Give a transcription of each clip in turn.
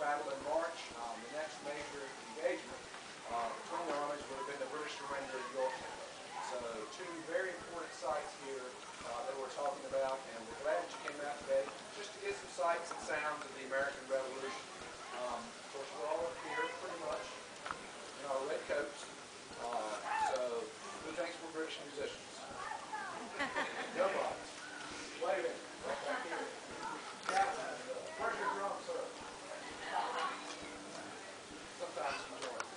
battle in March. The next major engagement between the armies would have been the British surrender at Yorktown. So two very important sites here that we're talking about, and we're glad that you came out today just to get some sights and sounds of the American Revolution. Of course, we're all up here pretty much in our red coats. So who thinks we're British musicians? Nobody. Wait a minute. Right back here. Cowpens. Where's your drum, sir? Sometimes you join us.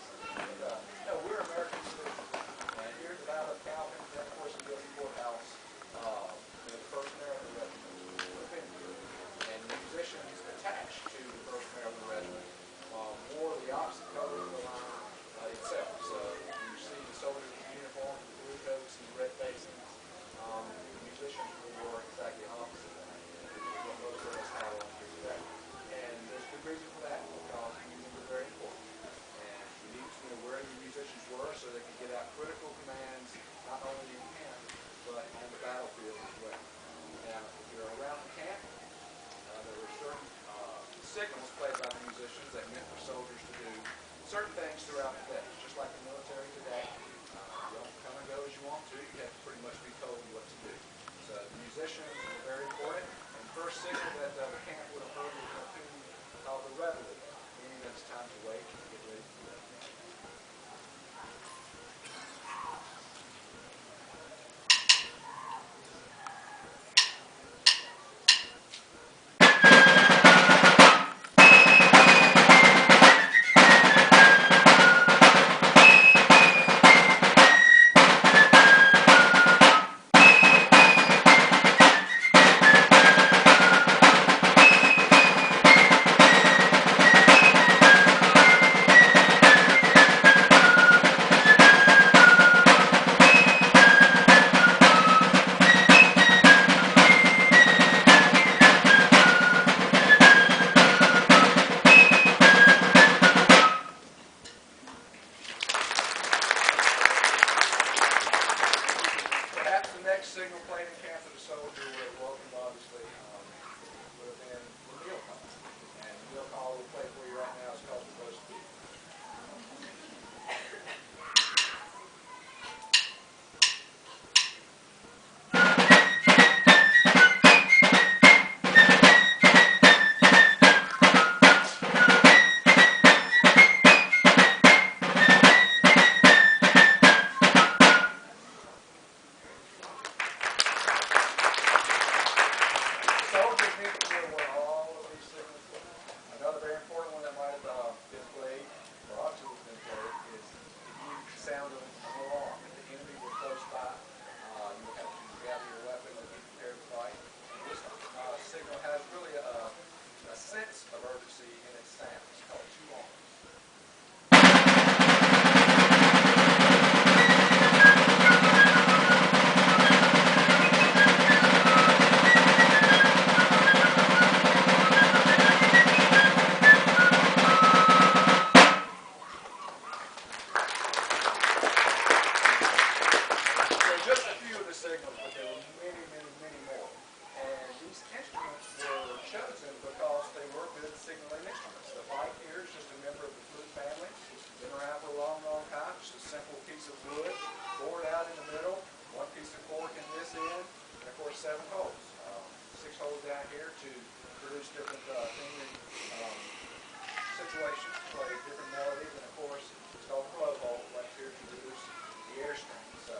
But, no, we're American citizens. And here's the Battle of Cowpens, and of course the Guilty Courthouse. The first Maryland Regiment would have been here. And musicians attached to the first Maryland Regiment wore the opposite color of the line itself. So you see the soldiers in uniform, the blue coats and the red facings. Musicians wore exactly opposite of that. What most of us have on here today. And there's a good reason for that, because music is very important. And you need to know where your musicians were so they can get out critical commands, not only in camp, but on the battlefield as well. Now, if you're around the camp, there were certain signals played by the musicians that meant for soldiers to do certain things throughout the day, just like the military today. You don't come and go as you want to. You have to pretty much be told what to do. So the musicians were very important. And the first signal that the camp would have heard was a tune called the reveille, meaning that it's time to wait and get ready for the camp. Signal played in camp for the soldier would have welcomed, obviously, would have been the meal call. And the meal call we'll play for you right now is called the roast beef. Sound of an alarm. If the enemy were close by, you would have to gather your weapon and be prepared to fight. This signal has really a sense of urgency in its sound. It's called two arms. Signals, but there were many, many, many more. And these instruments were chosen because they were good signaling instruments. The pipe here is just a member of the flute family. It's been around for a long, long time. Just a simple piece of wood, bored out in the middle, one piece of cork in this end, and of course 7 holes. 6 holes down here to produce different theming situations, play different melodies, and of course it's called a blowhole right here to produce the air string. So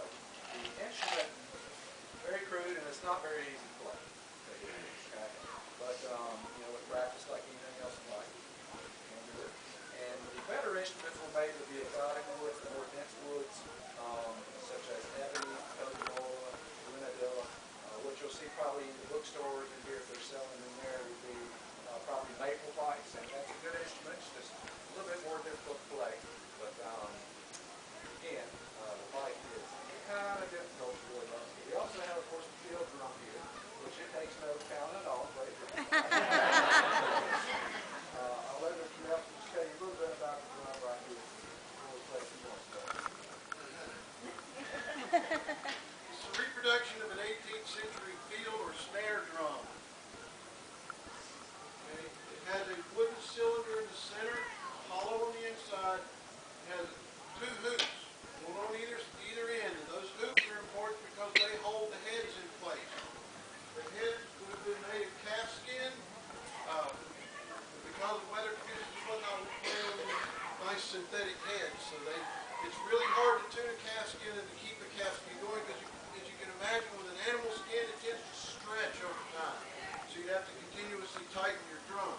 the instrument, very crude, and it's not very easy to play. Okay? But, with practice, like anything else in life, you can do it. And the better instruments were made of the exotic woods, the more dense woods, such as ebony, cocoa, grenadilla. What you'll see probably in the bookstores and here if they're selling in there would be probably maple pipes, and that's a good instrument. It's just a little bit more difficult to play. But, again, the pipe is kind of difficult to really learn. We also have, of course, the field drum here, which it takes no count at all. the center, hollow on the inside, has two hoops, one on either end, and those hoops are important because they hold the heads in place. The heads would have been made of calf skin. Because of weather conditions and whatnot, we're playing with nice synthetic heads. So it's really hard to tune a calf skin and to keep the calf skin going because, as you can imagine, with an animal skin, it tends to stretch over time. So you have to continuously tighten your drum.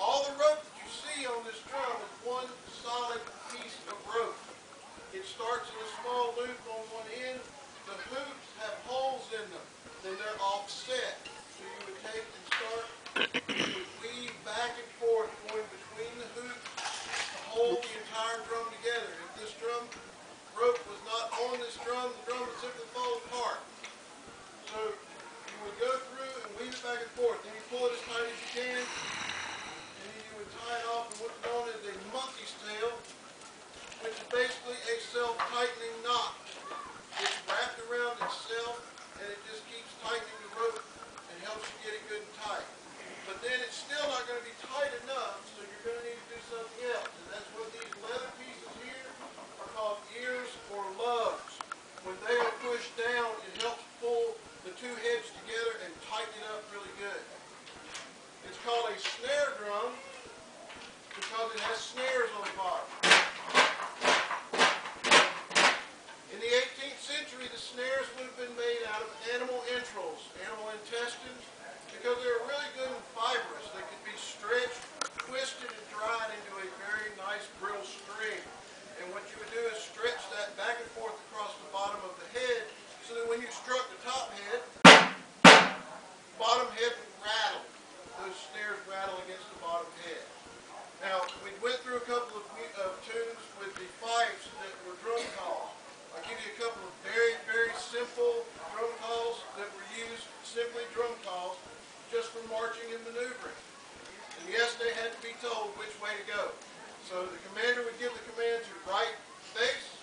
All the rope that you see on this drum is one solid piece of rope. It starts in a small loop on one end. The hoops have holes in them. Then they're offset. So you would take and start, you would weave back and forth going between the hoops to hold the entire drum together. If this drum rope was not on this drum, the drum would simply fall apart. So you would go through and weave it back and forth. Then you pull it as tight as you can. And then you would tie it off in what's known as a monkey's tail, which is basically a self-tightening knot. It's wrapped around itself, and it just keeps tightening the rope and helps you get it good and tight. But then it's still not going to be tight enough, so you're going to need to do something else. And that's what these leather pieces here are called ears or lugs. When they are pushed down, it helps pull the two heads together and tighten it up really good. It's called a snare drum because it has snares on the bottom. In the 18th century, the snares would have been made out of animal entrails, animal intestines, because they were really good and fibrous. They could be stretched, twisted, and dried into a very nice brittle string. And what you would do is stretch that back and forth across the bottom of the head so that when you struck the top head, the bottom head would rattle. Those snares rattle against the bottom head. Now, we went through a couple of tunes with the fifes that were drum calls. I'll give you a couple of very, very simple drum calls that were used, simply drum calls, just for marching and maneuvering. And yes, they had to be told which way to go. So the commander would give the command to right face.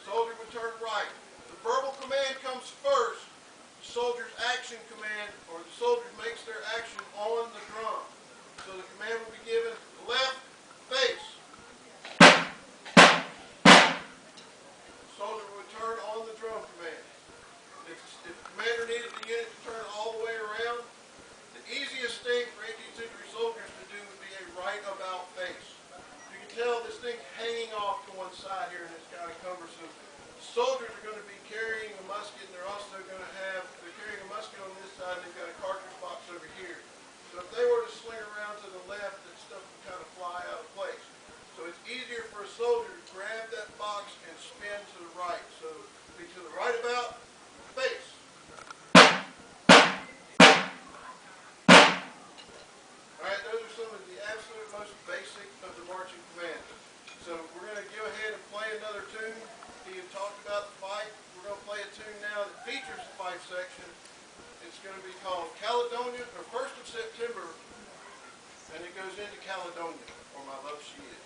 Soldier would turn right. The verbal command comes first. The soldier's action command, or the soldier makes their action on the drum. So the command will be given left face. The soldier would turn on the drum command. If the commander needed the unit to turn all the way around, the easiest thing for 18th century soldiers to do would be a right about face. You can tell this thing's hanging off to one side here and it's kind of cumbersome. Soldiers are going to be carrying a musket, and they're also going to they're carrying a musket on this side, and they've got a cartridge box over here. So if they were to sling around to the left, that stuff would kind of fly out of place. So it's easier for a soldier to grab that box and spin to the right. So be to the right about, face. Alright, those are some of the absolute most basic of the marching commands. So we're going to go ahead and play another tune. He had talked about the fight. We're going to play a tune now that features the fight section. It's going to be called Caledonia, or 1st of September, and it goes into Caledonia, or My Love She Is.